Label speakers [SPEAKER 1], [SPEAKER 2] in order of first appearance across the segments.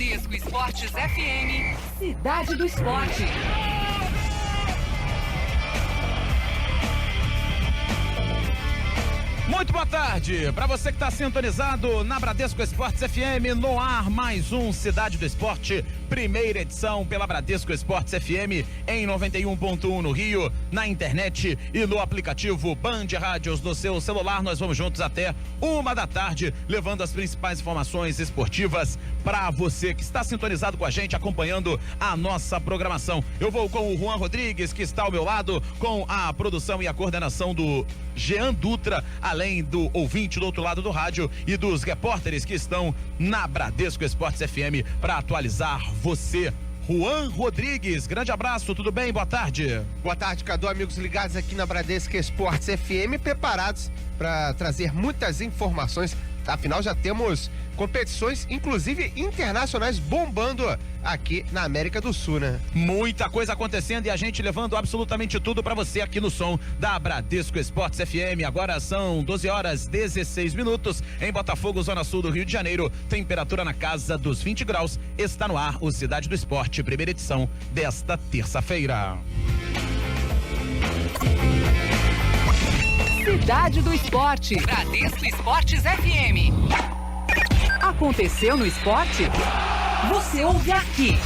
[SPEAKER 1] Bradesco Esportes FM, Cidade do Esporte.
[SPEAKER 2] Muito boa tarde para você que está sintonizado na Bradesco Esportes FM, no ar mais um Cidade do Esporte, primeira edição pela Bradesco Esportes FM em 91.1 no Rio, na internet e no aplicativo Band Rádios no seu celular. Nós vamos juntos até 1h, levando as principais informações esportivas para você que está sintonizado com a gente, acompanhando a nossa programação. Eu vou com o Juan Rodrigues, que está ao meu lado, com a produção e a coordenação do Jean Dutra, além do ouvinte do outro lado do rádio e dos repórteres que estão na Bradesco Esportes FM para atualizar você. Juan Rodrigues, grande abraço, tudo bem? Boa tarde.
[SPEAKER 3] Boa tarde, Cadu, amigos ligados aqui na Bradesco Esportes FM, preparados para trazer muitas informações. Afinal, já temos competições, inclusive internacionais, bombando aqui na América do Sul, né?
[SPEAKER 2] Muita coisa acontecendo e a gente levando absolutamente tudo pra você aqui no som da Bradesco Esportes FM. Agora são 12h16 em Botafogo, Zona Sul do Rio de Janeiro. Temperatura na casa dos 20 graus. Está no ar o Cidade do Esporte, primeira edição desta terça-feira.
[SPEAKER 1] Cidade do Esporte, Bradesco Esportes FM. Aconteceu no esporte? Você ouve aqui.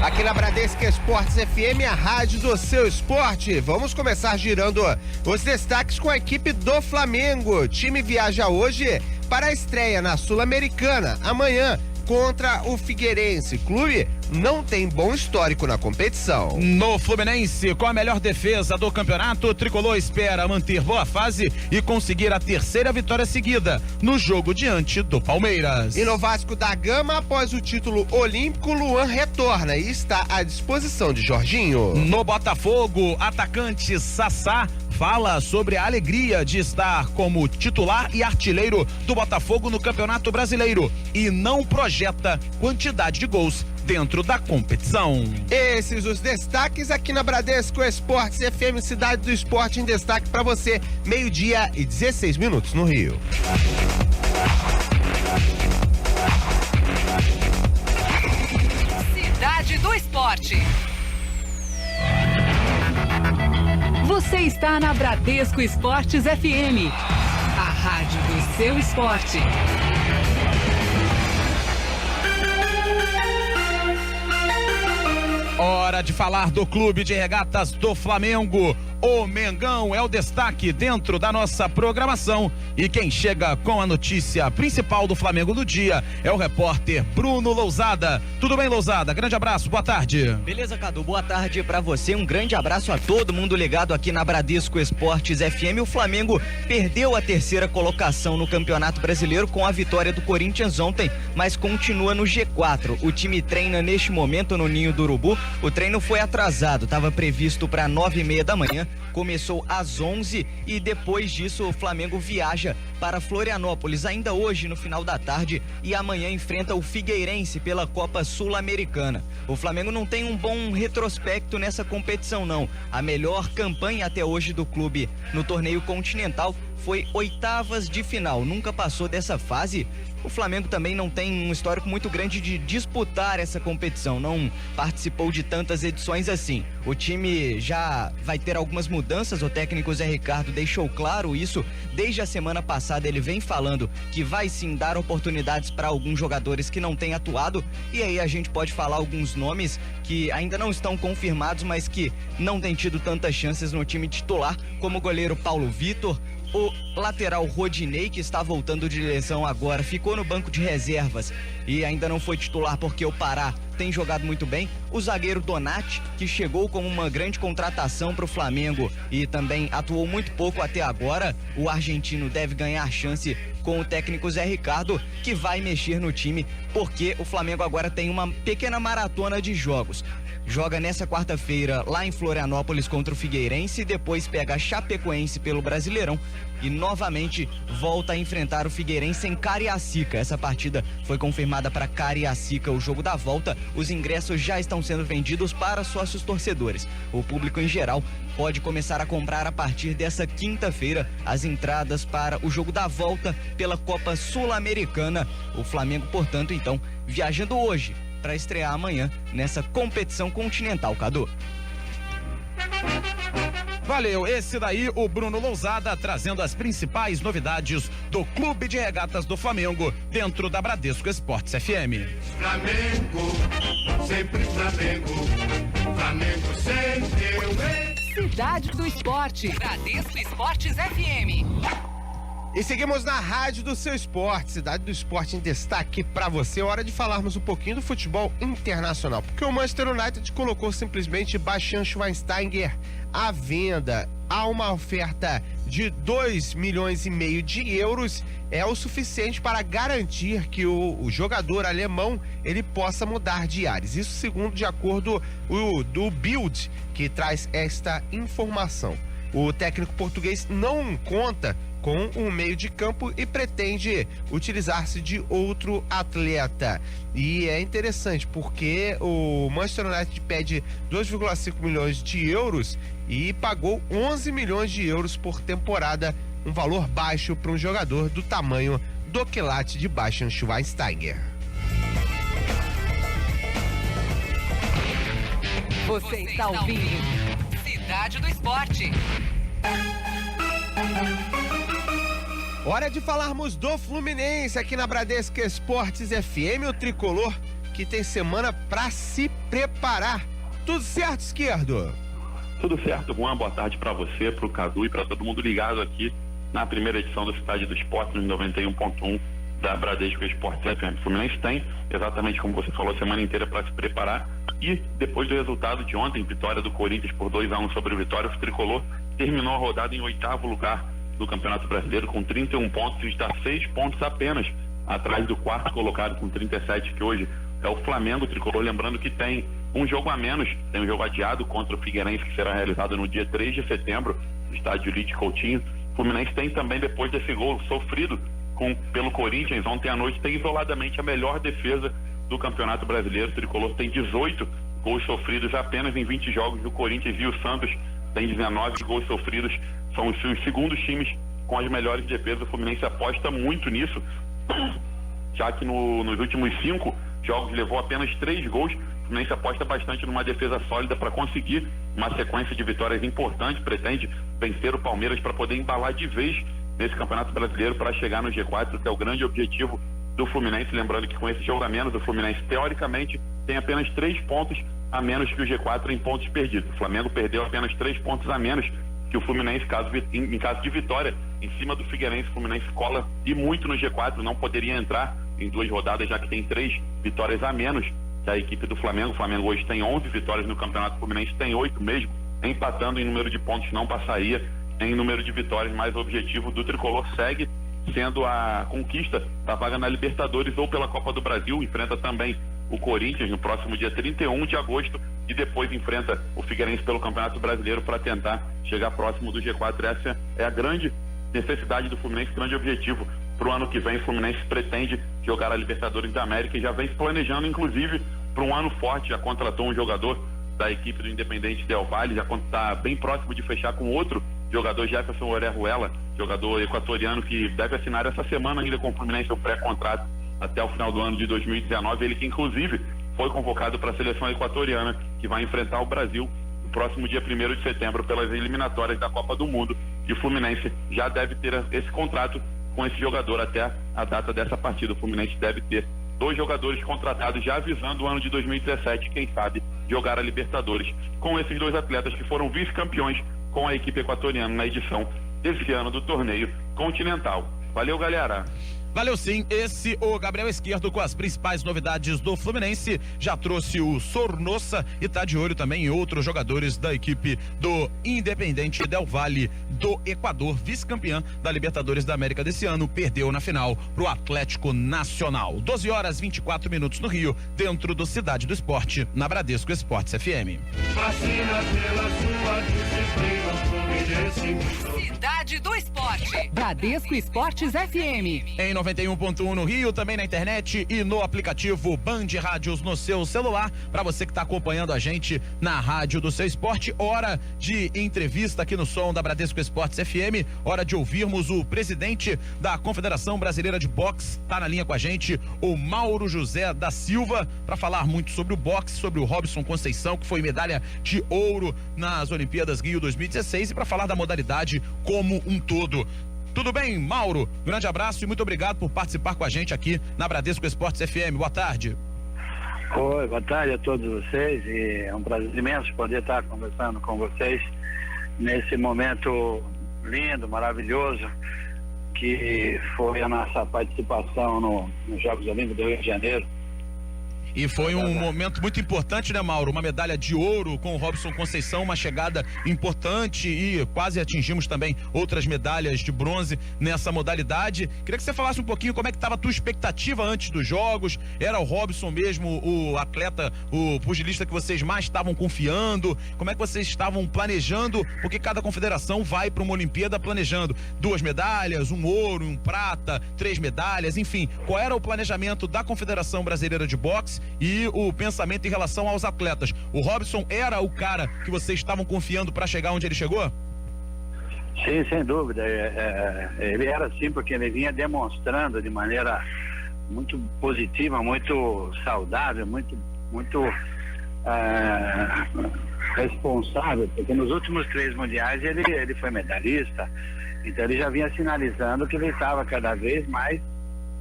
[SPEAKER 3] Aqui na Bradesco Esportes FM, a rádio do seu esporte. Vamos começar girando os destaques com a equipe do Flamengo. O time viaja hoje para a estreia na Sul-Americana, amanhã, contra o Figueirense. Clube não tem bom histórico na competição.
[SPEAKER 2] No Fluminense, com a melhor defesa do campeonato, o tricolor espera manter boa fase e conseguir a terceira vitória seguida no jogo diante do Palmeiras.
[SPEAKER 3] E no Vasco da Gama, após o título olímpico, Luan retorna e está à disposição de Jorginho.
[SPEAKER 2] No Botafogo, atacante Sassá fala sobre a alegria de estar como titular e artilheiro do Botafogo no Campeonato Brasileiro e não projeta quantidade de gols dentro da competição.
[SPEAKER 3] Esses os destaques aqui na Bradesco Esportes FM, Cidade do Esporte em destaque para você, 12h16 no Rio.
[SPEAKER 1] Cidade do Esporte. Você está na Bradesco Esportes FM, a rádio do seu esporte.
[SPEAKER 2] Hora de falar do Clube de Regatas do Flamengo. O Mengão é o destaque dentro da nossa programação e quem chega com a notícia principal do Flamengo do dia é o repórter Bruno Lousada. Tudo bem, Lousada? Grande abraço, boa tarde.
[SPEAKER 4] Beleza, Cadu, boa tarde pra você, um grande abraço a todo mundo ligado aqui na Bradesco Esportes FM. O Flamengo perdeu a terceira colocação no Campeonato Brasileiro com a vitória do Corinthians ontem, mas continua no G4. O time treina neste momento no Ninho do Urubu. O treino foi atrasado, estava previsto para 9h30 da manhã. Começou às 11 e depois disso o Flamengo viaja para Florianópolis ainda hoje no final da tarde e amanhã enfrenta o Figueirense pela Copa Sul-Americana. O Flamengo não tem um bom retrospecto nessa competição não. A melhor campanha até hoje do clube no torneio continental foi oitavas de final, nunca passou dessa fase. O Flamengo também não tem um histórico muito grande de disputar essa competição, não participou de tantas edições assim. O time já vai ter algumas mudanças, o técnico Zé Ricardo deixou claro isso. Desde a semana passada ele vem falando que vai sim dar oportunidades para alguns jogadores que não têm atuado, e aí a gente pode falar alguns nomes que ainda não estão confirmados, mas que não têm tido tantas chances no time titular, como o goleiro Paulo Vitor. O lateral Rodinei, que está voltando de lesão agora, ficou no banco de reservas e ainda não foi titular porque o Pará tem jogado muito bem. O zagueiro Donati, que chegou como uma grande contratação para o Flamengo e também atuou muito pouco até agora. O argentino deve ganhar chance com o técnico Zé Ricardo, que vai mexer no time porque o Flamengo agora tem uma pequena maratona de jogos. Joga nessa quarta-feira lá em Florianópolis contra o Figueirense, depois pega a Chapecoense pelo Brasileirão e novamente volta a enfrentar o Figueirense em Cariacica. Essa partida foi confirmada para Cariacica, o jogo da volta. os ingressos já estão sendo vendidos para sócios torcedores. O público em geral pode começar a comprar a partir dessa quinta-feira as entradas para o jogo da volta pela Copa Sul-Americana. O Flamengo, portanto, então, viajando hoje para estrear amanhã nessa competição continental, Cadu.
[SPEAKER 2] Valeu, esse daí o Bruno Lousada trazendo as principais novidades do Clube de Regatas do Flamengo dentro da Bradesco Esportes FM.
[SPEAKER 5] Flamengo, sempre Flamengo, Flamengo sempre.
[SPEAKER 1] Cidade do Esporte, Bradesco Esportes FM.
[SPEAKER 3] E seguimos na Rádio do Seu Esporte, Cidade do Esporte em destaque para você. Hora de falarmos um pouquinho do futebol internacional, porque o Manchester United colocou simplesmente Bastian Schweinsteiger à venda. Há uma oferta de 2,5 milhões de euros, é o suficiente para garantir que o jogador alemão ele possa mudar de ares. Isso segundo de acordo do Bild, que traz esta informação. O técnico português não conta com um meio de campo e pretende utilizar-se de outro atleta. E é interessante porque o Manchester United pede 2,5 milhões de euros e pagou 11 milhões de euros por temporada, um valor baixo para um jogador do tamanho do quilate de Bastian Schweinsteiger.
[SPEAKER 1] Você está ouvindo Cidade do Esporte.
[SPEAKER 3] Hora de falarmos do Fluminense aqui na Bradesco Esportes FM, o tricolor que tem semana para se preparar. Tudo certo, Esquerdo?
[SPEAKER 6] Tudo certo, Juan. Boa tarde para você, para o Cadu e para todo mundo ligado aqui na primeira edição do Cidade do Esporte, no 91.1 da Bradesco Esportes FM. O Fluminense tem, exatamente como você falou, a semana inteira para se preparar. E depois do resultado de ontem, vitória do Corinthians por 2-1 sobre o Vitória, o tricolor terminou a rodada em 8º lugar do Campeonato Brasileiro com 31 pontos e está 6 pontos apenas atrás do 4º colocado com 37, que hoje é o Flamengo. O tricolor, lembrando que tem um jogo a menos, tem um jogo adiado contra o Figueirense, que será realizado no dia 3 de setembro, no estádio Lite Coutinho. O Fluminense tem também, depois desse gol sofrido pelo Corinthians ontem à noite, tem isoladamente a melhor defesa do Campeonato Brasileiro. O tricolor tem 18 gols sofridos apenas em 20 jogos. O Corinthians e o Santos tem 19 gols sofridos. São os segundos times com as melhores defesas. O Fluminense aposta muito nisso, já que nos últimos 5 jogos levou apenas 3 gols. O Fluminense aposta bastante numa defesa sólida para conseguir uma sequência de vitórias importantes. Pretende vencer o Palmeiras para poder embalar de vez nesse Campeonato Brasileiro para chegar no G4, que é o grande objetivo do Fluminense. Lembrando que com esse jogo a menos, o Fluminense teoricamente tem apenas 3 pontos a menos que o G4 em pontos perdidos. O Flamengo perdeu apenas 3 pontos a menos que o Fluminense, em caso de vitória em cima do Figueirense. O Fluminense cola e muito no G4, não poderia entrar em 2 rodadas, já que tem 3 vitórias a menos que a equipe do Flamengo. O Flamengo hoje tem 11 vitórias no campeonato, o Fluminense tem 8 mesmo, empatando em número de pontos, não passaria em número de vitórias, mas o objetivo do tricolor segue sendo a conquista da vaga na Libertadores ou pela Copa do Brasil. Enfrenta também o Corinthians no próximo dia 31 de agosto e depois enfrenta o Figueirense pelo Campeonato Brasileiro para tentar chegar próximo do G4. Essa é a grande necessidade do Fluminense, grande objetivo para o ano que vem. O Fluminense pretende jogar a Libertadores da América e já vem se planejando, inclusive, para um ano forte. Já contratou um jogador da equipe do Independente Del Valle, já está bem próximo de fechar com outro jogador, Jefferson Orejuela, jogador equatoriano que deve assinar essa semana ainda com o Fluminense o pré-contrato até o final do ano de 2019, ele que inclusive foi convocado para a seleção equatoriana, que vai enfrentar o Brasil no próximo dia 1º de setembro pelas eliminatórias da Copa do Mundo, e o Fluminense já deve ter esse contrato com esse jogador até a data dessa partida. O Fluminense deve ter 2 jogadores contratados, já avisando o ano de 2017, quem sabe jogar a Libertadores com esses 2 atletas que foram vice-campeões com a equipe equatoriana na edição desse ano do torneio continental. Valeu, galera!
[SPEAKER 2] Valeu sim, esse o Gabriel Esquerdo com as principais novidades do Fluminense. Já trouxe o Sornosa e tá de olho também em outros jogadores da equipe do Independente Del Valle do Equador, vice-campeã da Libertadores da América desse ano, perdeu na final pro Atlético Nacional. 12h24 no Rio, dentro do Cidade do Esporte, na Bradesco Esportes FM.
[SPEAKER 5] Vacina pela sua disciplina, Fluminense.
[SPEAKER 1] Cidade do Esporte. Bradesco Esportes FM.
[SPEAKER 2] Em 91.1 no Rio, também na internet e no aplicativo Band Rádios no seu celular, para você que está acompanhando a gente na rádio do seu esporte. Hora de entrevista aqui no som da Bradesco Esportes FM, hora de ouvirmos o presidente da Confederação Brasileira de Boxe. Tá na linha com a gente o Mauro José da Silva, para falar muito sobre o boxe, sobre o Robson Conceição, que foi medalha de ouro nas Olimpíadas Rio 2016, e para falar da modalidade como um todo. Tudo bem, Mauro? Grande abraço e muito obrigado por participar com a gente aqui na Bradesco Esportes FM. Boa tarde.
[SPEAKER 7] Oi, boa tarde a todos vocês, e é um prazer imenso poder estar conversando com vocês nesse momento lindo, maravilhoso, que foi a nossa participação nos Jogos Olímpicos do Rio de Janeiro.
[SPEAKER 2] E foi um momento muito importante, né, Mauro? Uma medalha de ouro com o Robson Conceição, uma chegada importante, e quase atingimos também outras medalhas de bronze nessa modalidade. Queria que você falasse um pouquinho como é que estava a tua expectativa antes dos Jogos. Era o Robson mesmo o atleta, o pugilista que vocês mais estavam confiando? Como é que vocês estavam planejando? Porque cada confederação vai para uma Olimpíada planejando 2 medalhas, 1 ouro, 1 prata, 3 medalhas, enfim. Qual era o planejamento da Confederação Brasileira de Boxe e o pensamento em relação aos atletas? O Robson era o cara que vocês estavam confiando para chegar onde ele chegou?
[SPEAKER 7] Sim, sem dúvida. Ele era assim, porque ele vinha demonstrando de maneira muito positiva, muito saudável, muito responsável, porque nos últimos 3 mundiais ele foi medalhista, então ele já vinha sinalizando que ele estava cada vez mais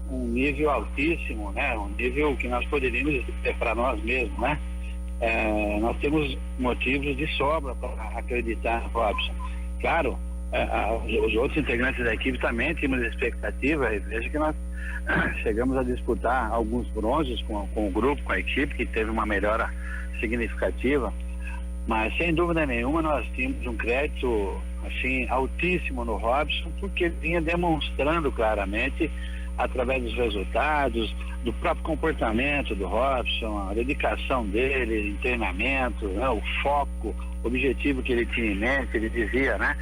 [SPEAKER 7] um nível altíssimo, né? Um nível que nós poderíamos ter para nós mesmos, né? Nós temos motivos de sobra para acreditar no Robson. Claro, os outros integrantes da equipe também tínhamos expectativa, e veja que nós chegamos a disputar alguns bronzes com o grupo, com a equipe, que teve uma melhora significativa, mas sem dúvida nenhuma nós tínhamos um crédito assim altíssimo no Robson, porque ele vinha demonstrando claramente, através dos resultados, do próprio comportamento do Robson, a dedicação dele em treinamento, né, o foco, o objetivo que ele tinha em mente. Ele dizia, né,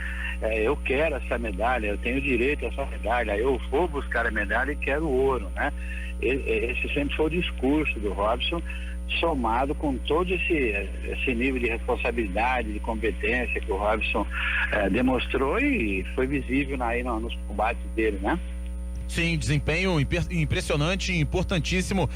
[SPEAKER 7] eu quero essa medalha, eu tenho direito a essa medalha, eu vou buscar a medalha e quero o ouro, né? Esse sempre foi o discurso do Robson, somado com todo esse nível de responsabilidade, de competência que o Robson demonstrou, e foi visível aí nos combates dele, né?
[SPEAKER 2] Sim, desempenho impressionante, importantíssimo,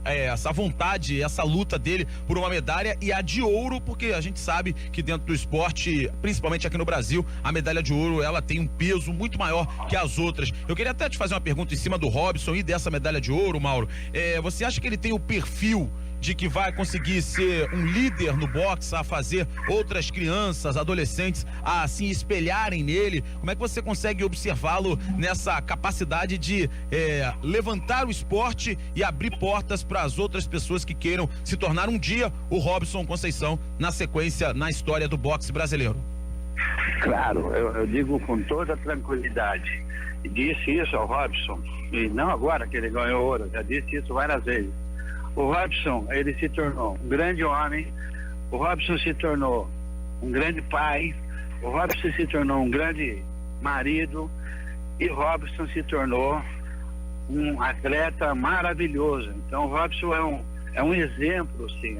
[SPEAKER 2] essa vontade, essa luta dele por uma medalha, e a de ouro, porque a gente sabe que dentro do esporte, principalmente aqui no Brasil, a medalha de ouro, ela tem um peso muito maior que as outras. Eu queria até te fazer uma pergunta em cima do Robson e dessa medalha de ouro, Mauro. Você acha que ele tem o perfil de que vai conseguir ser um líder no boxe, a fazer outras crianças, adolescentes a se espelharem nele? Como é que você consegue observá-lo nessa capacidade de levantar o esporte e abrir portas para as outras pessoas que queiram se tornar um dia o Robson Conceição na sequência na história do boxe brasileiro?
[SPEAKER 7] Claro, eu digo com toda tranquilidade, e disse isso ao Robson, e não agora que ele ganhou ouro, já disse isso várias vezes. O Robson, ele se tornou um grande homem, o Robson se tornou um grande pai, o Robson se tornou um grande marido, e o Robson se tornou um atleta maravilhoso. Então o Robson é um exemplo, sim,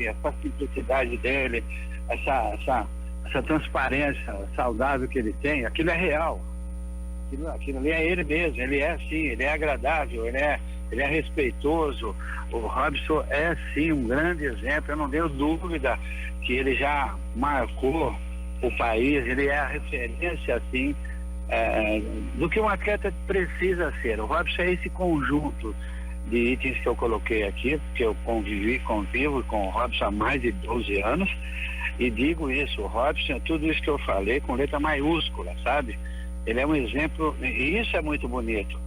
[SPEAKER 7] essa simplicidade dele, essa transparência saudável que ele tem, aquilo é real. Aquilo ali é ele mesmo, ele é assim, ele é agradável, ele é respeitoso. O Robson é sim um grande exemplo, eu não tenho dúvida que ele já marcou o país, ele é a referência assim do que um atleta precisa ser. O Robson é esse conjunto de itens que eu coloquei aqui, que eu convivo com o Robson há mais de 12 anos, e digo isso, o Robson é tudo isso que eu falei com letra maiúscula, sabe? Ele é um exemplo, e isso é muito bonito.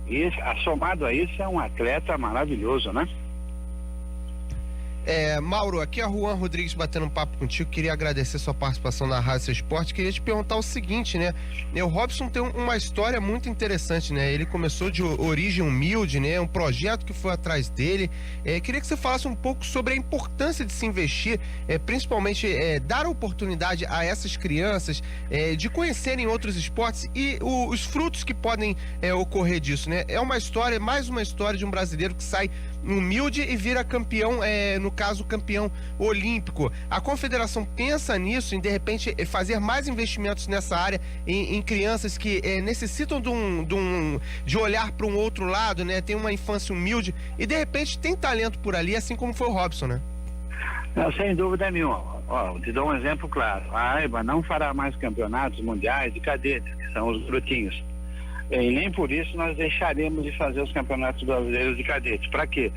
[SPEAKER 7] E somado a isso, é um atleta maravilhoso, né?
[SPEAKER 3] Mauro, aqui é a Juan Rodrigues batendo um papo contigo. Queria agradecer sua participação na Rádio Seu Esporte. Queria te perguntar o seguinte, né? O Robson tem uma história muito interessante, né? Ele começou de origem humilde, né? Um projeto que foi atrás dele. Queria que você falasse um pouco sobre a importância de se investir, principalmente dar oportunidade a essas crianças de conhecerem outros esportes e os frutos que podem ocorrer disso, né? É uma história, mais uma história de um brasileiro que sai humilde e vira campeão, no caso campeão olímpico. A confederação pensa nisso, em de repente fazer mais investimentos nessa área, em crianças que necessitam de olhar para um outro lado, né? Tem uma infância humilde e de repente tem talento por ali, assim como foi o Robson, né?
[SPEAKER 7] Não, sem dúvida nenhuma. Te dou um exemplo claro. A AIBA não fará mais campeonatos mundiais de cadetes, que são os grutinhos. E nem por isso nós deixaremos de fazer os campeonatos brasileiros de cadetes. Para quê?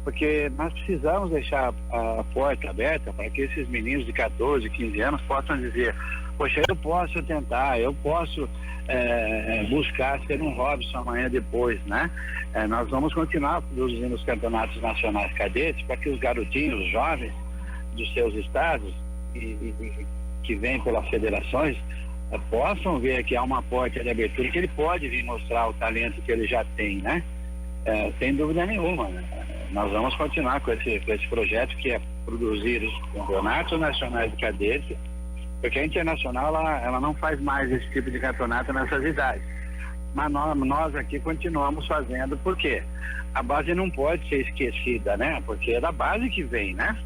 [SPEAKER 7] Porque nós precisamos deixar a porta aberta para que esses meninos de 14, 15 anos possam dizer: poxa, eu posso tentar, eu posso buscar ser um Robson amanhã depois, né? Nós vamos continuar produzindo os campeonatos nacionais cadetes para que os garotinhos, os jovens dos seus estados que vêm pelas federações possam ver que há uma porta de abertura, que ele pode vir mostrar o talento que ele já tem, né? Sem dúvida nenhuma, né? Nós vamos continuar com esse projeto, que é produzir os campeonatos nacionais de cadetes, porque a Internacional ela não faz mais esse tipo de campeonato nessas idades, mas nós aqui continuamos fazendo, porque a base não pode ser esquecida, né? Porque é da base que vem, né?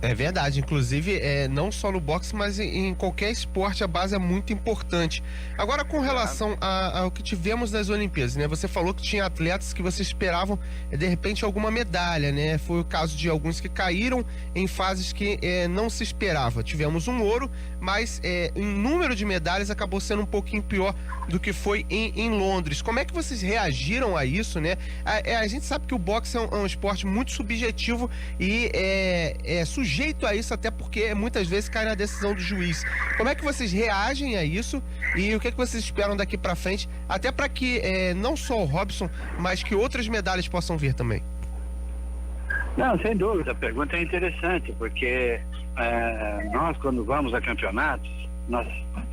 [SPEAKER 3] É verdade, inclusive não só no boxe, mas em qualquer esporte a base é muito importante. Agora, com relação ao que tivemos nas Olimpíadas, né? Você falou que tinha atletas que você esperavam de repente alguma medalha, né? Foi o caso de alguns que caíram em fases que não se esperava. Tivemos um ouro, mas em número de medalhas acabou sendo um pouquinho pior do que foi em Londres. Como é que vocês reagiram a isso, né? A gente sabe que o boxe é um esporte muito subjetivo e é sujeito a isso, até porque muitas vezes cai na decisão do juiz. Como é que vocês reagem a isso e o que vocês esperam daqui pra frente, até para que não só o Robson, mas que outras medalhas possam vir também?
[SPEAKER 7] Não, sem dúvida, a pergunta é interessante, porque nós, quando vamos a campeonatos, nós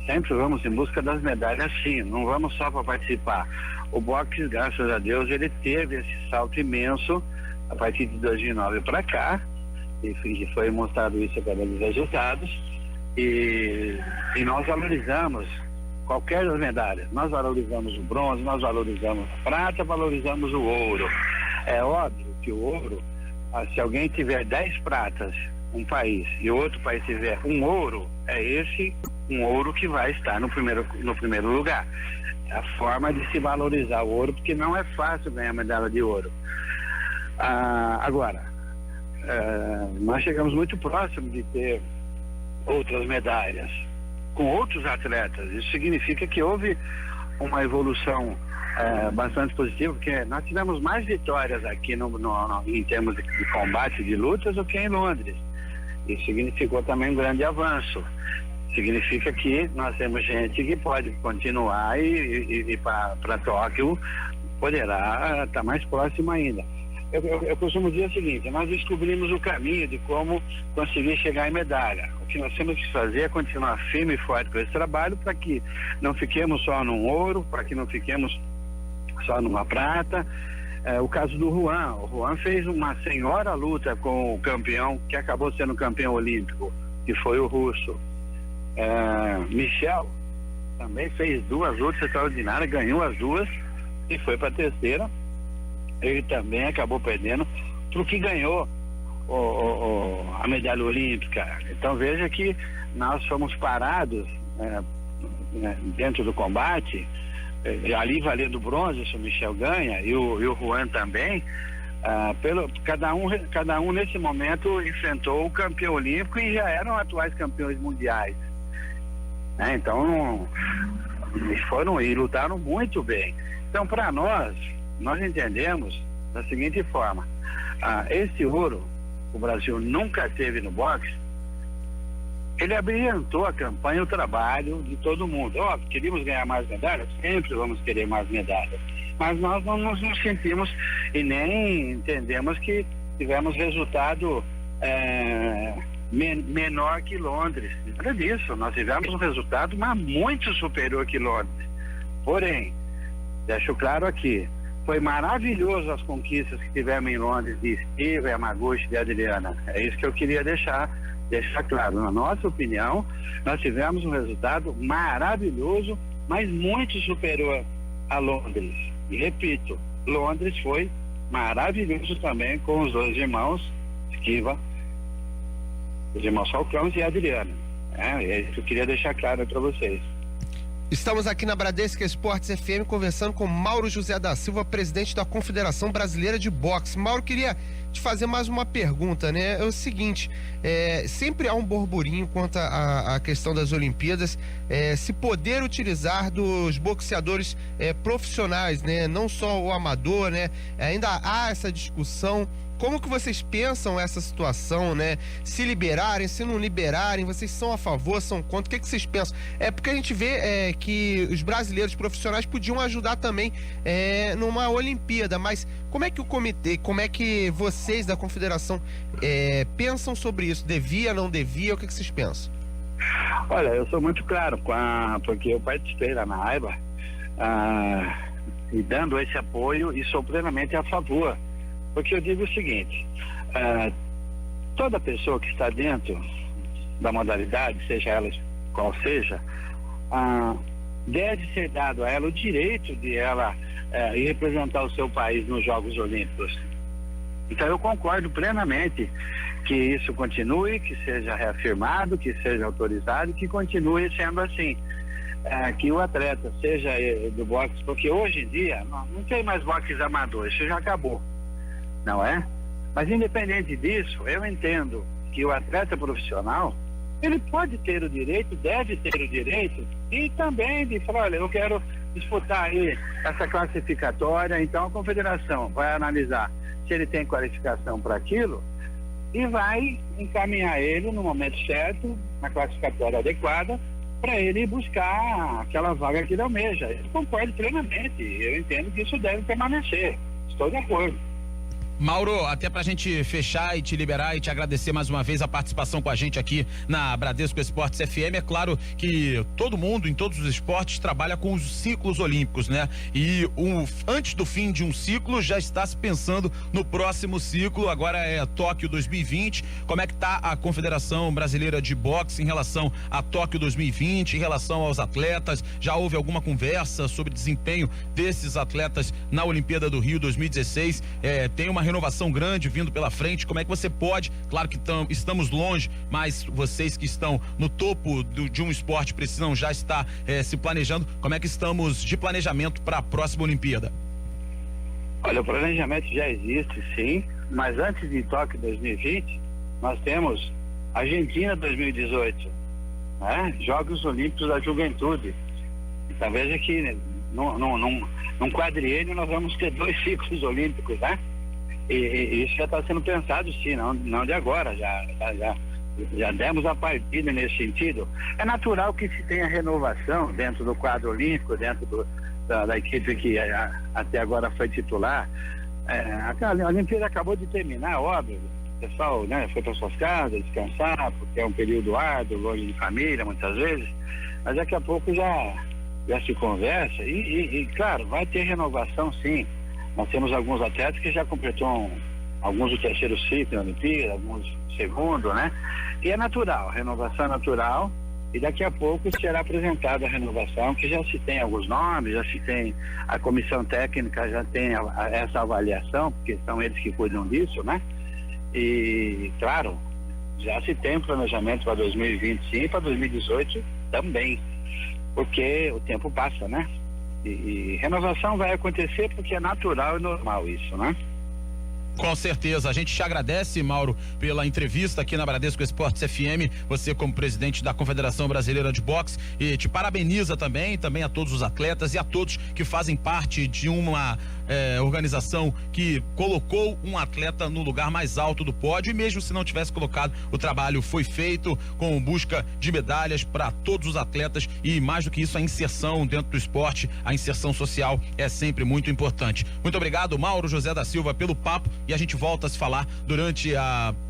[SPEAKER 7] sempre vamos em busca das medalhas, sim, não vamos só para participar. O boxe, graças a Deus, ele teve esse salto imenso a partir de 2009 para cá, e foi mostrado isso através dos resultados, e nós valorizamos qualquer das medalhas. Nós valorizamos o bronze, nós valorizamos a prata, valorizamos o ouro. É óbvio que o ouro, se alguém tiver 10 pratas, um país, e outro país tiver um ouro, é esse um ouro que vai estar no primeiro lugar. É a forma de se valorizar o ouro, porque não é fácil ganhar medalha de ouro. Agora, nós chegamos muito próximo de ter outras medalhas com outros atletas. Isso significa que houve uma evolução bastante positiva, porque nós tivemos mais vitórias aqui em termos de combate, de lutas, do que em Londres. Isso significou também um grande avanço. Significa que nós temos gente que pode continuar e para Tóquio poderá estar mais próximo ainda. Eu costumo dizer o seguinte: nós descobrimos o caminho de como conseguir chegar em medalha. O que nós temos que fazer é continuar firme e forte com esse trabalho, para que não fiquemos só num ouro, para que não fiquemos só numa prata. O caso do Juan. O Juan fez uma senhora luta com o campeão, que acabou sendo campeão olímpico, que foi o russo. Michel também fez 2 lutas extraordinárias, ganhou as 2 e foi para a terceira. Ele também acabou perdendo para o que ganhou a medalha olímpica. Então veja que nós fomos parados dentro do combate, ali valendo bronze, se o Michel ganha, e o Juan também. Cada um nesse momento enfrentou o campeão olímpico e já eram atuais campeões mundiais. Então eles foram e lutaram muito bem. Então, para nós entendemos da seguinte forma: esse ouro o Brasil nunca teve no boxe, ele abrilhantou a campanha, o trabalho de todo mundo. Óbvio, queríamos ganhar mais medalhas, sempre vamos querer mais medalhas, mas nós não nos sentimos e nem entendemos que tivemos resultado menor que Londres. Nada disso, nós tivemos um resultado muito superior que Londres. Porém, deixo claro aqui, foi maravilhoso as conquistas que tivemos em Londres de Steve, Yamaguchi e de Adriana. É isso que eu queria deixar claro. Na nossa opinião, nós tivemos um resultado maravilhoso, mas muito superior a Londres. E repito, Londres foi maravilhoso também com os dois irmãos Esquiva, os irmãos Falcões e Adriana. É isso que eu queria deixar claro para vocês.
[SPEAKER 3] Estamos aqui na Bradesco Esportes FM conversando com Mauro José da Silva, presidente da Confederação Brasileira de Boxe. Mauro, queria te fazer mais uma pergunta, né? É o seguinte, sempre há um burburinho quanto à questão das Olimpíadas, se poder utilizar dos boxeadores profissionais, né? Não só o amador, né? Ainda há essa discussão. Como que vocês pensam essa situação, né? Se liberarem, se não liberarem, vocês são a favor, são contra? O que vocês pensam? Porque a gente vê que os brasileiros profissionais podiam ajudar também numa Olimpíada, mas como é que o comitê, como é que vocês da confederação pensam sobre isso? Devia, não devia? O que vocês pensam?
[SPEAKER 7] Olha, eu sou muito claro, porque eu participei lá na AIBA e dando esse apoio e sou plenamente a favor. Porque eu digo o seguinte, toda pessoa que está dentro da modalidade, seja ela qual seja, deve ser dado a ela o direito de ela ir representar o seu país nos Jogos Olímpicos. Então eu concordo plenamente que isso continue, que seja reafirmado, que seja autorizado, que continue sendo assim. Que o atleta seja do boxe, porque hoje em dia não tem mais boxe amador, isso já acabou. Não é? Mas independente disso, eu entendo que o atleta profissional, ele pode ter o direito, deve ter o direito, e também de falar, olha, eu quero disputar aí essa classificatória, então a confederação vai analisar se ele tem qualificação para aquilo e vai encaminhar ele no momento certo, na classificatória adequada, para ele buscar aquela vaga que ele almeja. Eu concordo plenamente, eu entendo que isso deve permanecer, estou de acordo.
[SPEAKER 2] Mauro, até pra gente fechar e te liberar e te agradecer mais uma vez a participação com a gente aqui na Bradesco Esportes FM, é claro que todo mundo, em todos os esportes, trabalha com os ciclos olímpicos, né? E antes do fim de um ciclo, já está se pensando no próximo ciclo, agora é Tóquio 2020, como é que tá a Confederação Brasileira de Boxe em relação a Tóquio 2020, em relação aos atletas, já houve alguma conversa sobre desempenho desses atletas na Olimpíada do Rio 2016, tem uma renovação grande vindo pela frente, como é que você pode, claro que estamos longe, mas vocês que estão no topo de um esporte precisam já estar se planejando, como é que estamos de planejamento para a próxima Olimpíada?
[SPEAKER 7] Olha, o planejamento já existe sim, mas antes de Tóquio 2020 nós temos Argentina 2018, né? Jogos Olímpicos da Juventude. Então veja que num quadriênio nós vamos ter 2 ciclos olímpicos, né? E isso já está sendo pensado sim, não de agora, já demos a partida nesse sentido. É natural que se tenha renovação dentro do quadro olímpico, dentro da equipe que até agora foi titular. A Olimpíada acabou de terminar, óbvio, o pessoal, né, foi para suas casas descansar, porque é um período árduo, longe de família muitas vezes, mas daqui a pouco já se conversa e claro, vai ter renovação sim. Nós temos alguns atletas que já completou alguns do terceiro ciclo na Olimpíada, alguns segundo, né? E é natural, a renovação é natural, e daqui a pouco será apresentada a renovação, que já se tem alguns nomes, já se tem, a comissão técnica já tem essa avaliação, porque são eles que cuidam disso, né? E, claro, já se tem um planejamento para 2020 sim, e para 2018 também, porque o tempo passa, né? E renovação vai acontecer porque é natural e normal isso, né?
[SPEAKER 2] Com certeza, a gente te agradece, Mauro, pela entrevista aqui na Bradesco Esportes FM, você como presidente da Confederação Brasileira de Boxe, e te parabeniza também a todos os atletas e a todos que fazem parte de uma organização que colocou um atleta no lugar mais alto do pódio, e mesmo se não tivesse colocado, o trabalho foi feito com busca de medalhas para todos os atletas, e mais do que isso, a inserção dentro do esporte, a inserção social é sempre muito importante. Muito obrigado, Mauro José da Silva, pelo papo, e a gente volta a se falar durante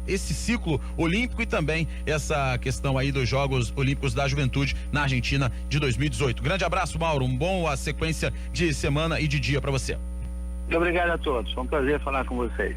[SPEAKER 2] esse ciclo olímpico e também essa questão aí dos Jogos Olímpicos da Juventude na Argentina de 2018. Grande abraço, Mauro, um bom sequência de semana e de dia para você.
[SPEAKER 7] Muito obrigado a todos, foi um prazer falar com vocês.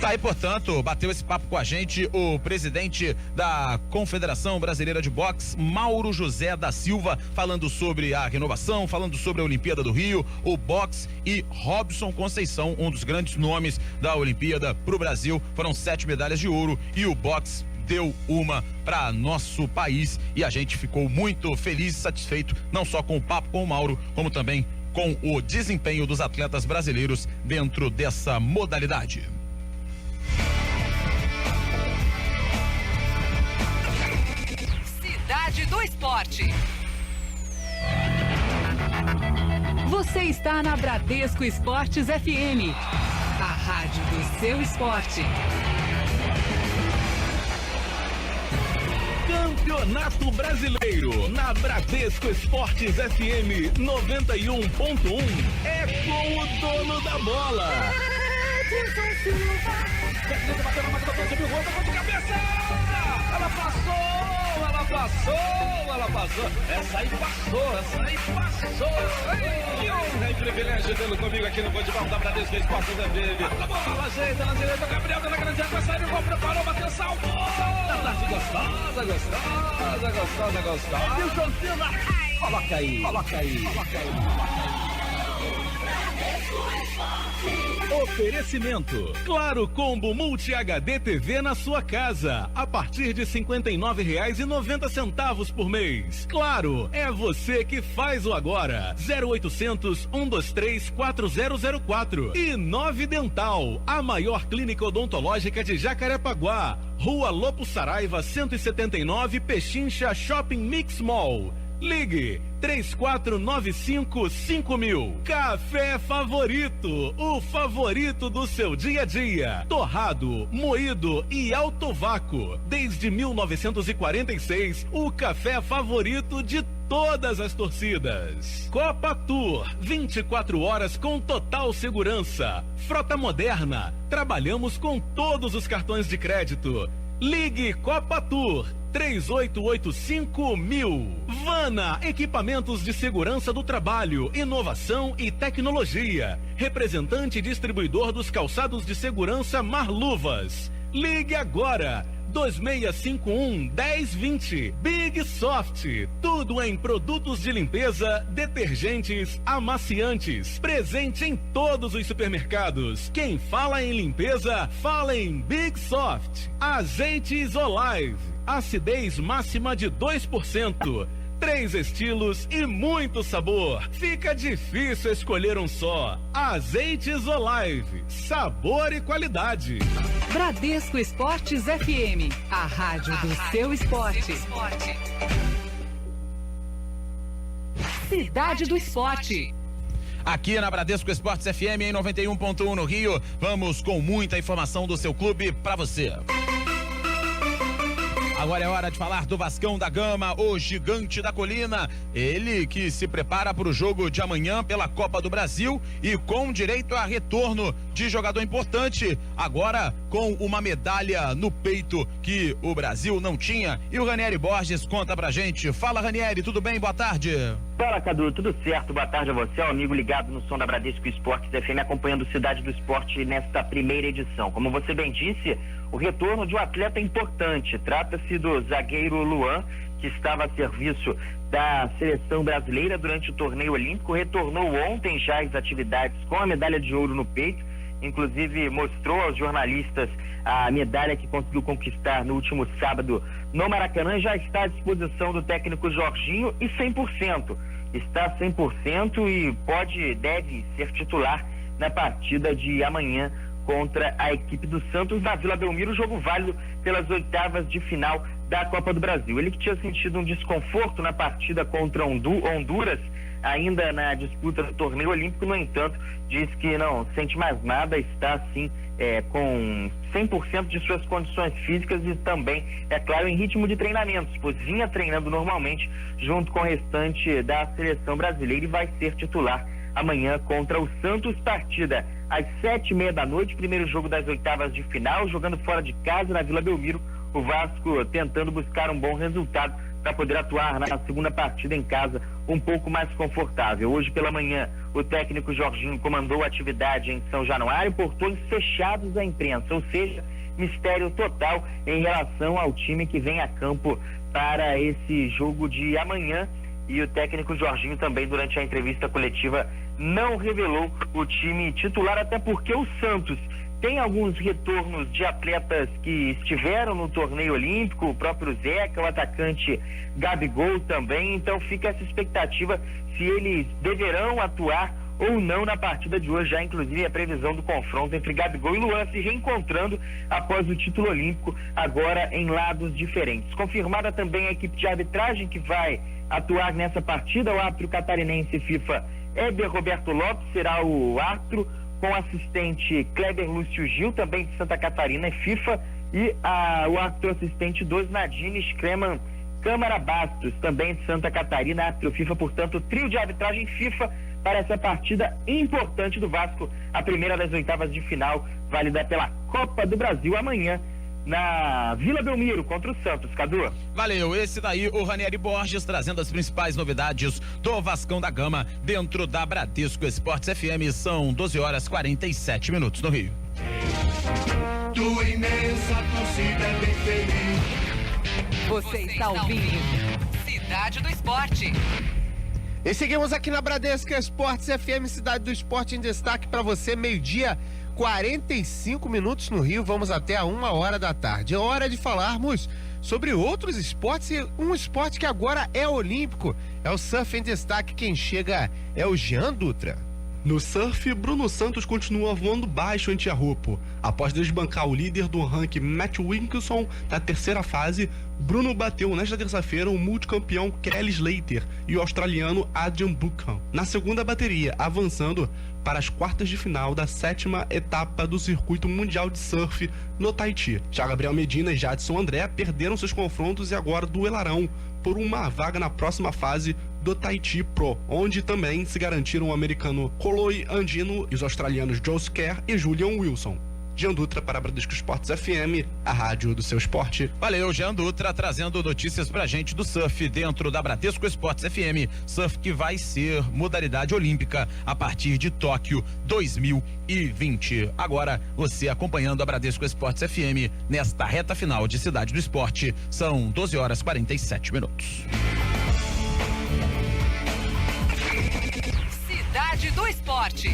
[SPEAKER 2] Tá aí, portanto, bateu esse papo com a gente o presidente da Confederação Brasileira de Boxe, Mauro José da Silva, falando sobre a renovação, falando sobre a Olimpíada do Rio, o boxe, e Robson Conceição, um dos grandes nomes da Olimpíada pro Brasil. Foram 7 medalhas de ouro e o boxe deu uma para nosso país, e a gente ficou muito feliz e satisfeito, não só com o papo com o Mauro, como também com o desempenho dos atletas brasileiros dentro dessa modalidade.
[SPEAKER 1] Cidade do Esporte. Você está na Bradesco Esportes FM, a rádio do seu esporte.
[SPEAKER 8] Campeonato Brasileiro na Bradesco Esportes FM 91.1 é com o dono da bola. Edson Silva. Bateu na máquina, subiu o gol, tocou de cabeça. Ela passou. Essa aí passou. Ei, privilégio tê-lo comigo aqui no Futebol da Bradesco Esportes FM. A bola ajeita na direita, Gabriel da grande área, saiu o gol, preparou, bateu, salvou. Gostosa. Edson Silva. Coloca aí. Oferecimento: Claro Combo Multi HD TV na sua casa, a partir de R$ 59,90 por mês. Claro, é você que faz o agora. 0800 123 4004. E 9 Dental, a maior clínica odontológica de Jacarepaguá, Rua Lopo Saraiva 179, Pechincha Shopping Mix Mall. Ligue 3495-5000. Café Favorito, o favorito do seu dia a dia. Torrado, moído e alto vácuo. Desde 1946, o café favorito de todas as torcidas. Copa Tour, 24 horas com total segurança. Frota moderna, trabalhamos com todos os cartões de crédito. Ligue Copa Tour 3885-1000. Vana, equipamentos de segurança do trabalho, inovação e tecnologia. Representante e distribuidor dos calçados de segurança Marluvas. Ligue agora 2651-1020. Big Soft, tudo em produtos de limpeza, detergentes, amaciantes. Presente em todos os supermercados. Quem fala em limpeza, fala em Big Soft. Azeites Olive, acidez máxima de 2%. 3 estilos e muito sabor. Fica difícil escolher um só. Azeites Olive, sabor e qualidade.
[SPEAKER 1] Bradesco Esportes FM, a rádio do seu esporte. Cidade do Esporte.
[SPEAKER 2] Aqui na Bradesco Esportes FM em 91.1 no Rio, vamos com muita informação do seu clube para você. Agora é hora de falar do Vascão da Gama, o gigante da colina. Ele que se prepara para o jogo de amanhã pela Copa do Brasil e com direito a retorno de jogador importante, agora com uma medalha no peito que o Brasil não tinha. E o Ranieri Borges conta pra gente. Fala, Ranieri, tudo bem? Boa tarde.
[SPEAKER 9] Fala, Cadu, tudo certo? Boa tarde a você, ao amigo ligado no som da Bradesco Esportes FM, acompanhando Cidade do Esporte nesta primeira edição. Como você bem disse, o retorno de um atleta importante. Trata-se do zagueiro Luan, que estava a serviço da seleção brasileira durante o torneio olímpico. Retornou ontem já às atividades com a medalha de ouro no peito. Inclusive mostrou aos jornalistas a medalha que conseguiu conquistar no último sábado no Maracanã. Já está à disposição do técnico Jorginho e 100%. Está 100% e deve ser titular na partida de amanhã contra a equipe do Santos na Vila Belmiro, jogo válido pelas oitavas de final da Copa do Brasil. Ele que tinha sentido um desconforto na partida contra Honduras ainda na disputa do torneio olímpico. No entanto, diz que não sente mais nada, está assim com 100% de suas condições físicas e também, é claro, em ritmo de treinamentos, pois vinha treinando normalmente junto com o restante da seleção brasileira e vai ser titular amanhã contra o Santos, partida às 7h30 da noite, primeiro jogo das oitavas de final, jogando fora de casa na Vila Belmiro, o Vasco tentando buscar um bom resultado para poder atuar na segunda partida em casa um pouco mais confortável. Hoje pela manhã, o técnico Jorginho comandou a atividade em São Januário, portões fechados à imprensa, ou seja, mistério total em relação ao time que vem a campo para esse jogo de amanhã. E o técnico Jorginho também, durante a entrevista coletiva, não revelou o time titular, até porque o Santos tem alguns retornos de atletas que estiveram no torneio olímpico, o próprio Zeca, o atacante Gabigol também, então fica essa expectativa se eles deverão atuar ou não na partida de hoje, já inclusive a previsão do confronto entre Gabigol e Luan se reencontrando após o título olímpico, agora em lados diferentes. Confirmada também a equipe de arbitragem que vai atuar nessa partida, o árbitro catarinense FIFA Éber Roberto Lopes será o árbitro, com o assistente Kleber Lúcio Gil, também de Santa Catarina, FIFA, e o árbitro assistente dos Nadine Screman Câmara Bastos, também de Santa Catarina, árbitro FIFA, portanto, trio de arbitragem FIFA para essa partida importante do Vasco, a primeira das oitavas de final, válida pela Copa do Brasil, amanhã, na Vila Belmiro, contra o Santos. Cadu.
[SPEAKER 2] Valeu, esse daí o Ranieri Borges trazendo as principais novidades do Vascão da Gama dentro da Bradesco Esportes FM. São 12h47 no Rio.
[SPEAKER 5] Tua imensa torcida é bem feliz.
[SPEAKER 1] Você está ouvindo Cidade do Esporte.
[SPEAKER 3] E seguimos aqui na Bradesco Esportes FM, Cidade do Esporte em destaque para você, 12h45 no Rio, vamos até a 1h da tarde. É hora de falarmos sobre outros esportes e um esporte que agora é olímpico, é o surf em destaque. Quem chega é o Jean Dutra.
[SPEAKER 10] No surf, Bruno Santos continua voando baixo ante a Rupo. Após desbancar o líder do ranking Matt Wilkinson na terceira fase, Bruno bateu nesta terça-feira o multicampeão Kelly Slater e o australiano Adrian Buchan na segunda bateria, avançando para as quartas de final da 7ª etapa do Circuito Mundial de Surf no Tahiti. Já Gabriel Medina e Jadson André perderam seus confrontos e agora duelarão por uma vaga na próxima fase do Tahiti Pro, onde também se garantiram o americano Coloi Andino e os australianos Joe Kerr e Julian Wilson. Jean Dutra para a Bradesco Esportes FM, a rádio do seu esporte.
[SPEAKER 2] Valeu, Jean Dutra, trazendo notícias pra gente do surf dentro da Bradesco Esportes FM. Surf que vai ser modalidade olímpica a partir de Tóquio 2020. Agora, você acompanhando a Bradesco Esportes FM nesta reta final de Cidade do Esporte. São 12h47.
[SPEAKER 1] Cidade do Esporte.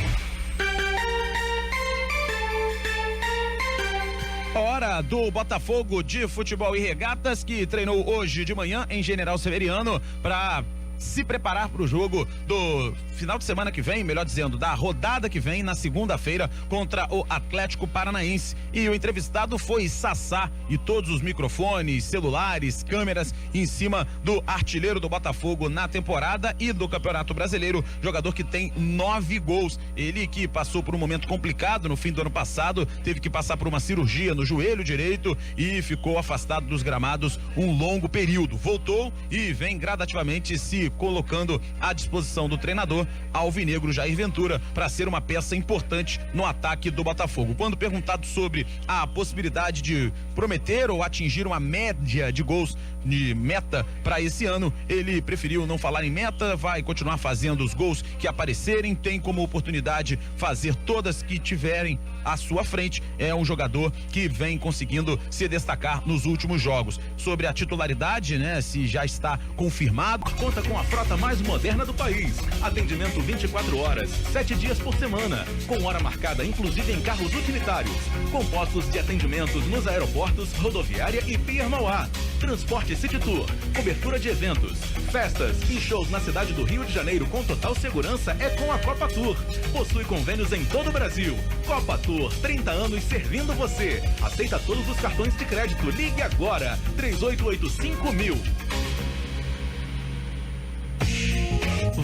[SPEAKER 2] Hora do Botafogo de Futebol e Regatas, que treinou hoje de manhã em General Severiano para se preparar para o jogo do final de semana que vem, melhor dizendo, da rodada que vem, na segunda-feira, contra o Atlético Paranaense. E o entrevistado foi Sassá, e todos os microfones, celulares, câmeras em cima do artilheiro do Botafogo na temporada e do Campeonato Brasileiro, jogador que tem 9 gols. Ele que passou por um momento complicado no fim do ano passado, teve que passar por uma cirurgia no joelho direito e ficou afastado dos gramados um longo período. Voltou e vem gradativamente se colocando à disposição do treinador alvinegro Jair Ventura para ser uma peça importante no ataque do Botafogo. Quando perguntado sobre a possibilidade de prometer ou atingir uma média de gols de meta para esse ano, ele preferiu não falar em meta, vai continuar fazendo os gols que aparecerem, tem como oportunidade fazer todas que tiverem à sua frente. É um jogador que vem conseguindo se destacar nos últimos jogos. Sobre a titularidade, né, se já está confirmado.
[SPEAKER 8] Conta com a frota mais moderna do país. Atendimento 24 horas, 7 dias por semana, com hora marcada inclusive em carros utilitários, com postos de atendimentos nos aeroportos, rodoviária e Pier Mauá. Transporte City Tour, cobertura de eventos, festas e shows na cidade do Rio de Janeiro com total segurança é com a Copa Tour. Possui convênios em todo o Brasil. Copa Tour, 30 anos servindo você. Aceita todos os cartões de crédito. Ligue agora, 3885.000.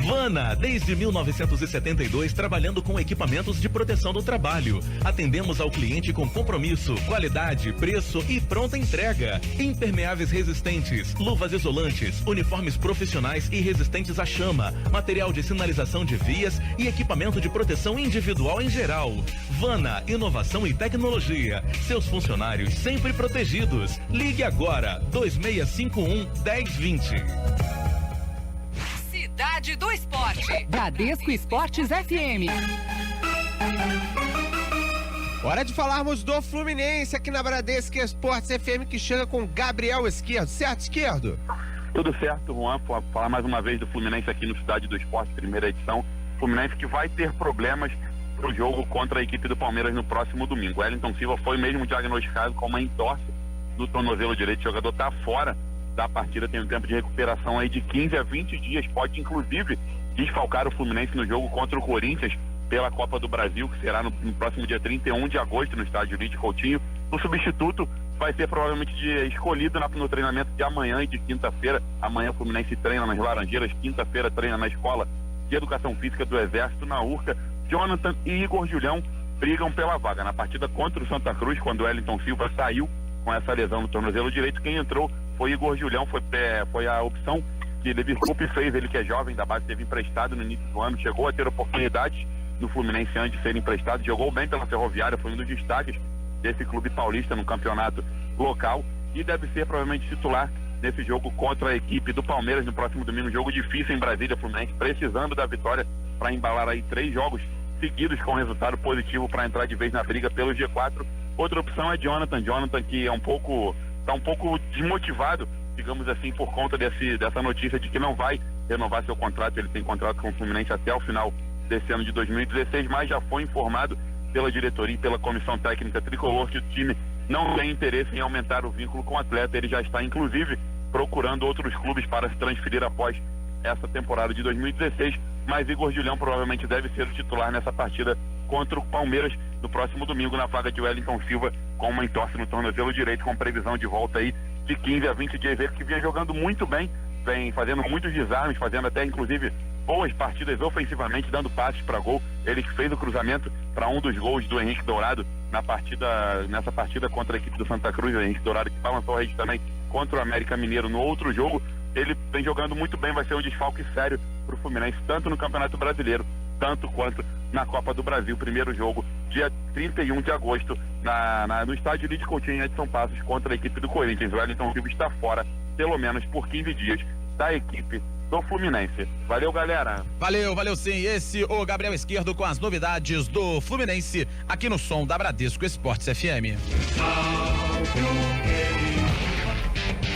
[SPEAKER 8] Vana, desde 1972, trabalhando com equipamentos de proteção do trabalho. Atendemos ao cliente com compromisso, qualidade, preço e pronta entrega. Impermeáveis resistentes, luvas isolantes, uniformes profissionais e resistentes à chama, material de sinalização de vias e equipamento de proteção individual em geral. Vana, inovação e tecnologia. Seus funcionários sempre protegidos. Ligue agora, 2651-1020.
[SPEAKER 1] Cidade do Esporte. Bradesco Esportes FM.
[SPEAKER 3] Hora de falarmos do Fluminense aqui na Bradesco Esportes FM, que chega com Gabriel Esquerdo. Certo, Esquerdo?
[SPEAKER 6] Tudo certo, Juan. Falar mais uma vez do Fluminense aqui no Cidade do Esporte, primeira edição. Fluminense que vai ter problemas pro jogo contra a equipe do Palmeiras no próximo domingo. Wellington Silva foi mesmo diagnosticado com uma entorse no tornozelo direito. O jogador está fora da partida, tem um tempo de recuperação aí de 15 a 20 dias, pode inclusive desfalcar o Fluminense no jogo contra o Corinthians pela Copa do Brasil, que será no próximo dia 31 de agosto no estádio Luiz Coutinho. O substituto vai ser provavelmente escolhido no treinamento de amanhã e de quinta-feira. Amanhã o Fluminense treina nas Laranjeiras, quinta-feira treina na Escola de Educação Física do Exército, na Urca. Jonathan e Igor Julião brigam pela vaga. Na partida contra o Santa Cruz, quando o Wellington Silva saiu com essa lesão no tornozelo direito, quem entrou foi Igor Julião, foi a opção que Levi Coupe fez, ele que é jovem da base, teve emprestado no início do ano, chegou a ter oportunidades no Fluminense antes de ser emprestado, jogou bem pela Ferroviária, foi um dos destaques desse clube paulista no campeonato local e deve ser provavelmente titular nesse jogo contra a equipe do Palmeiras no próximo domingo, um jogo difícil em Brasília, Fluminense precisando da vitória para embalar aí 3 jogos seguidos com resultado positivo para entrar de vez na briga pelo G4. Outra opção é Jonathan que é está um pouco desmotivado, digamos assim, por conta dessa notícia de que não vai renovar seu contrato. Ele tem contrato com o Fluminense até o final desse ano de 2016, mas já foi informado pela diretoria e pela comissão técnica tricolor que o time não tem interesse em aumentar o vínculo com o atleta. Ele já está, inclusive, procurando outros clubes para se transferir após essa temporada de 2016, mas Igor Julião provavelmente deve ser o titular nessa partida contra o Palmeiras no próximo domingo, na vaga de Wellington Silva, com uma entorse no tornozelo direito, com previsão de volta aí de 15 a 20 dias. Ele que vinha jogando muito bem, vem fazendo muitos desarmes, fazendo até inclusive boas partidas ofensivamente, dando passes para gol. Ele que fez o cruzamento para um dos gols do Henrique Dourado nessa partida contra a equipe do Santa Cruz. O Henrique Dourado que balançou a rede também contra o América Mineiro no outro jogo. Ele vem jogando muito bem, vai ser um desfalque sério para o Fluminense, tanto no Campeonato Brasileiro, tanto quanto na Copa do Brasil. Primeiro jogo, dia 31 de agosto, no estádio Luiz Coutinho, em Edson Passos, contra a equipe do Corinthians. O Wellington Silva está fora, pelo menos por 15 dias, da equipe do Fluminense. Valeu, galera.
[SPEAKER 2] Valeu sim. Esse o Gabriel Esquerdo com as novidades do Fluminense aqui no som da Bradesco Esportes FM.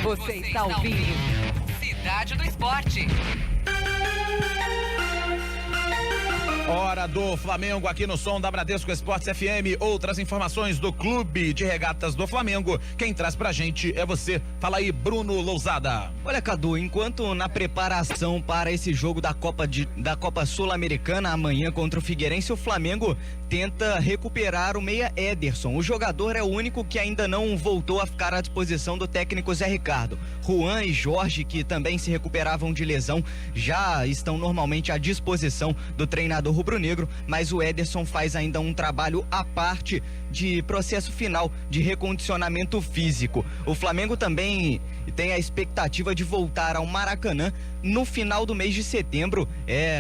[SPEAKER 1] Você está ouvindo Cidade do Esporte.
[SPEAKER 2] Hora do Flamengo aqui no som da Bradesco Esportes FM. Outras informações do Clube de Regatas do Flamengo. Quem traz pra gente é você. Fala aí, Bruno Lousada.
[SPEAKER 4] Olha, Cadu, enquanto na preparação para esse jogo da Copa Sul-Americana amanhã contra o Figueirense, o Flamengo tenta recuperar o meia Ederson. O jogador é o único que ainda não voltou a ficar à disposição do técnico Zé Ricardo. Juan e Jorge, que também se recuperavam de lesão, já estão normalmente à disposição do treinador rubro-negro, mas o Ederson faz ainda um trabalho à parte de processo final de recondicionamento físico. O Flamengo também tem a expectativa de voltar ao Maracanã no final do mês de setembro,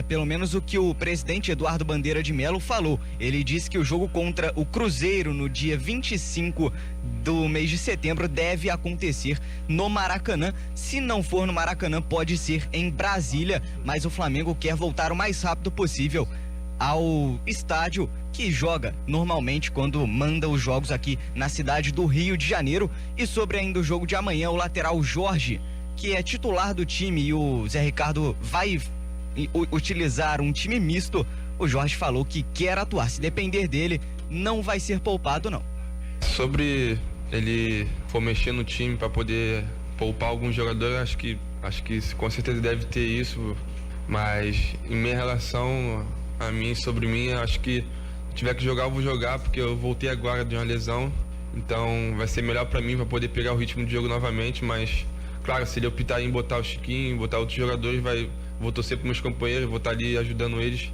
[SPEAKER 4] pelo menos o que o presidente Eduardo Bandeira de Melo falou. Ele disse que o jogo contra o Cruzeiro no dia 25 do mês de setembro deve acontecer no Maracanã. Se não for no Maracanã, pode ser em Brasília, mas o Flamengo quer voltar o mais rápido possível ao estádio que joga normalmente quando manda os jogos aqui na cidade do Rio de Janeiro. E sobre ainda o jogo de amanhã, o lateral Jorge, que é titular do time, e o Zé Ricardo vai utilizar um time misto. O Jorge falou que quer atuar, se depender dele, não vai ser poupado não.
[SPEAKER 11] Sobre ele for mexer no time para poder poupar algum jogador, acho que com certeza deve ter isso, mas em minha relação a mim, sobre mim, acho que se tiver que jogar, eu vou jogar, porque eu voltei agora de uma lesão, então vai ser melhor para mim, para poder pegar o ritmo de jogo novamente. Mas claro, se ele optar em botar o Chiquinho, botar outros jogadores, vou torcer para meus companheiros, vou estar ali ajudando eles.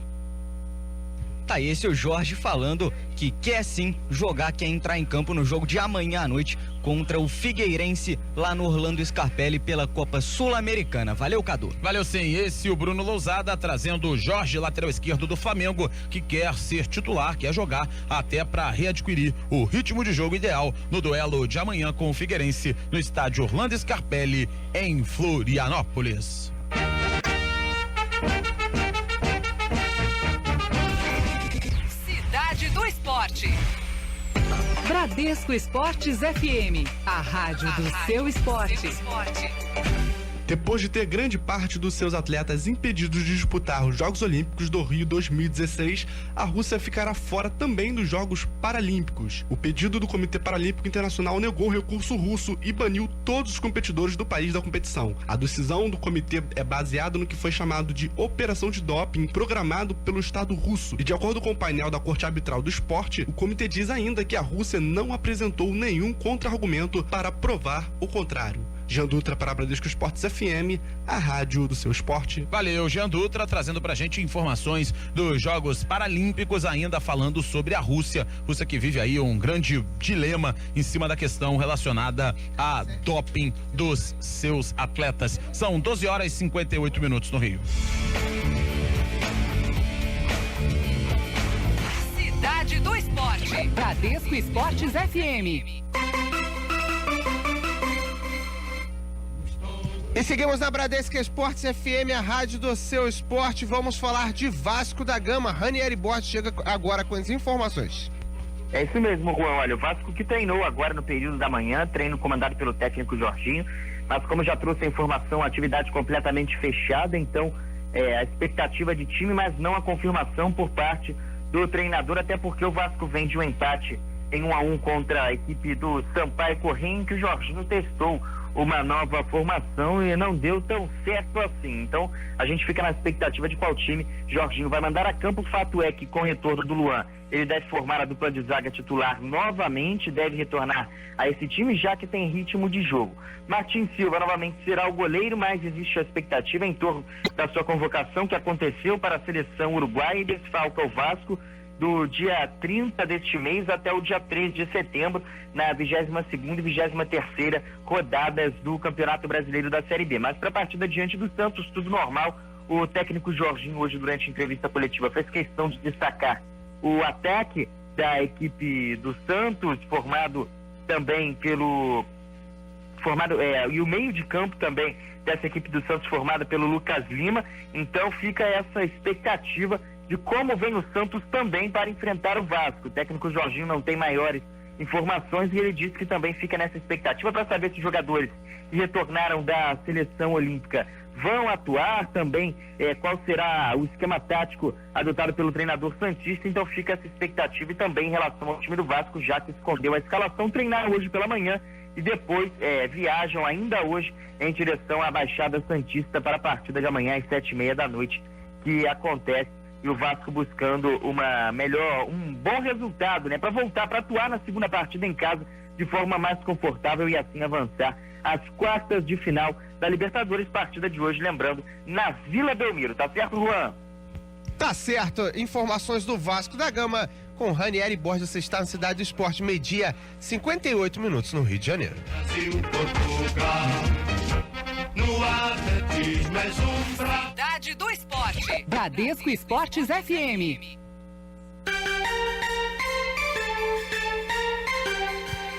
[SPEAKER 4] Tá, esse é o Jorge falando que quer sim jogar, quer entrar em campo no jogo de amanhã à noite contra o Figueirense lá no Orlando Scarpelli pela Copa Sul-Americana. Valeu, Cadu.
[SPEAKER 2] Valeu sim, esse é o Bruno Lousada trazendo o Jorge, lateral esquerdo do Flamengo, que quer ser titular, quer jogar até para readquirir o ritmo de jogo ideal no duelo de amanhã com o Figueirense no estádio Orlando Scarpelli em Florianópolis.
[SPEAKER 1] Do esporte. Bradesco Esportes FM, a rádio do seu esporte.
[SPEAKER 10] Depois de ter grande parte dos seus atletas impedidos de disputar os Jogos Olímpicos do Rio 2016, a Rússia ficará fora também dos Jogos Paralímpicos. O pedido do Comitê Paralímpico Internacional negou o recurso russo e baniu todos os competidores do país da competição. A decisão do comitê é baseada no que foi chamado de operação de doping programado pelo Estado russo. E de acordo com o painel da Corte Arbitral do Esporte, o comitê diz ainda que a Rússia não apresentou nenhum contra-argumento para provar o contrário. Jean Dutra para a Bradesco Esportes FM, a rádio do seu esporte.
[SPEAKER 2] Valeu, Jean Dutra, trazendo pra gente informações dos Jogos Paralímpicos, ainda falando sobre a Rússia que vive aí um grande dilema em cima da questão relacionada a doping dos seus atletas. São 12h58 no Rio.
[SPEAKER 1] Cidade do Esporte. Bradesco Esportes FM.
[SPEAKER 3] E seguimos na Bradesco Esportes FM, a rádio do seu esporte. Vamos falar de Vasco da Gama. Ranieri Borges chega agora com as informações.
[SPEAKER 9] É isso mesmo, Juan. Olha, o Vasco que treinou agora no período da manhã, treino comandado pelo técnico Jorginho, mas como já trouxe a informação, a atividade completamente fechada, então a expectativa de time, mas não a confirmação por parte do treinador, até porque o Vasco vem de um empate em 1-1 contra a equipe do Sampaio Corrêa, em que o Jorginho testou uma nova formação e não deu tão certo assim. Então a gente fica na expectativa de qual time Jorginho vai mandar a campo. O fato é que com o retorno do Luan, ele deve formar a dupla de zaga titular novamente, deve retornar a esse time já que tem ritmo de jogo. Martin Silva novamente será o goleiro, mas existe a expectativa em torno da sua convocação que aconteceu para a seleção uruguaia e desfalca o Vasco do dia 30 deste mês até o dia 3 de setembro, na 22ª e 23ª rodadas do Campeonato Brasileiro da Série B. Mas para a partida diante do Santos, tudo normal. O técnico Jorginho, hoje durante a entrevista coletiva, fez questão de destacar o ataque da equipe do Santos, formado também pelo... e o meio de campo também dessa equipe do Santos, formada pelo Lucas Lima. Então fica essa expectativa de como vem o Santos também para enfrentar o Vasco. O técnico Jorginho não tem maiores informações e ele disse que também fica nessa expectativa para saber se os jogadores que retornaram da seleção olímpica vão atuar também, qual será o esquema tático adotado pelo treinador santista. Então fica essa expectativa e também em relação ao time do Vasco, já que escondeu a escalação, treinar hoje pela manhã e depois viajam ainda hoje em direção à Baixada Santista para a partida de amanhã às 19h30 que acontece. E o Vasco buscando um bom resultado, né? Para voltar, para atuar na segunda partida em casa de forma mais confortável e assim avançar às quartas de final da Libertadores, partida de hoje, lembrando, na Vila Belmiro. Tá certo, Juan?
[SPEAKER 3] Tá certo. Informações do Vasco da Gama com Ranieri Borges. Você está na Cidade do Esporte, 12h58 no Rio de Janeiro.
[SPEAKER 5] Brasil, Portugal. No atletismo és
[SPEAKER 1] Cidade do Esporte. Bradesco Esportes FM.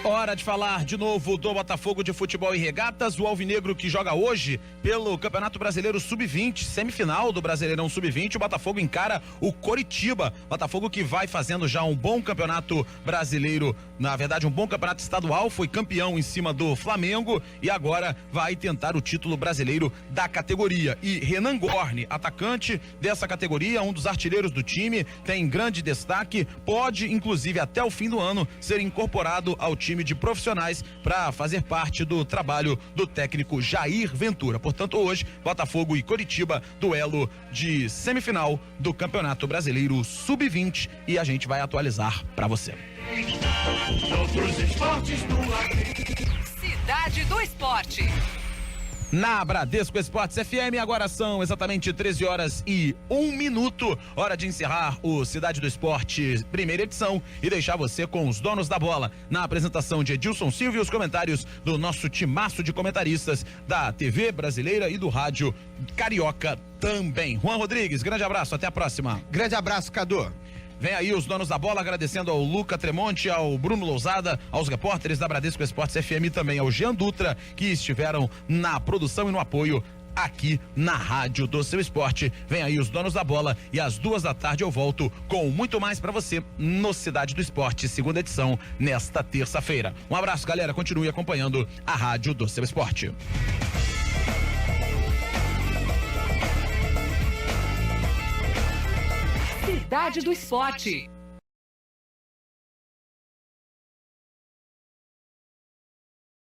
[SPEAKER 2] Hora de falar de novo do Botafogo de Futebol e Regatas, o alvinegro que joga hoje pelo Campeonato Brasileiro Sub-20, semifinal do Brasileirão Sub-20. O Botafogo encara o Coritiba, Botafogo que vai fazendo já um bom campeonato brasileiro, na verdade um bom campeonato estadual, foi campeão em cima do Flamengo e agora vai tentar o título brasileiro da categoria. E Renan Gorni, atacante dessa categoria, um dos artilheiros do time, tem grande destaque, pode inclusive até o fim do ano ser incorporado ao time de profissionais para fazer parte do trabalho do técnico Jair Ventura. Portanto, hoje, Botafogo e Coritiba, duelo de semifinal do Campeonato Brasileiro Sub-20 e a gente vai atualizar para você.
[SPEAKER 1] Cidade do Esporte.
[SPEAKER 2] Na Bradesco Esportes FM, agora são exatamente 13h01. Hora de encerrar o Cidade do Esporte, primeira edição, e deixar você com os donos da bola. Na apresentação de Edilson Silva e os comentários do nosso timaço de comentaristas da TV brasileira e do rádio carioca também. Juan Rodrigues, grande abraço, até a próxima.
[SPEAKER 3] Grande abraço, Cadu.
[SPEAKER 2] Vem aí os donos da bola, agradecendo ao Luca Tremonti, ao Bruno Lousada, aos repórteres da Bradesco Esportes FM e também ao Jean Dutra, que estiveram na produção e no apoio aqui na Rádio do Seu Esporte. Vem aí os donos da bola e às 14h eu volto com muito mais pra você no Cidade do Esporte, segunda edição, nesta terça-feira. Um abraço, galera, continue acompanhando a Rádio do Seu Esporte.
[SPEAKER 1] Cidade do Esporte.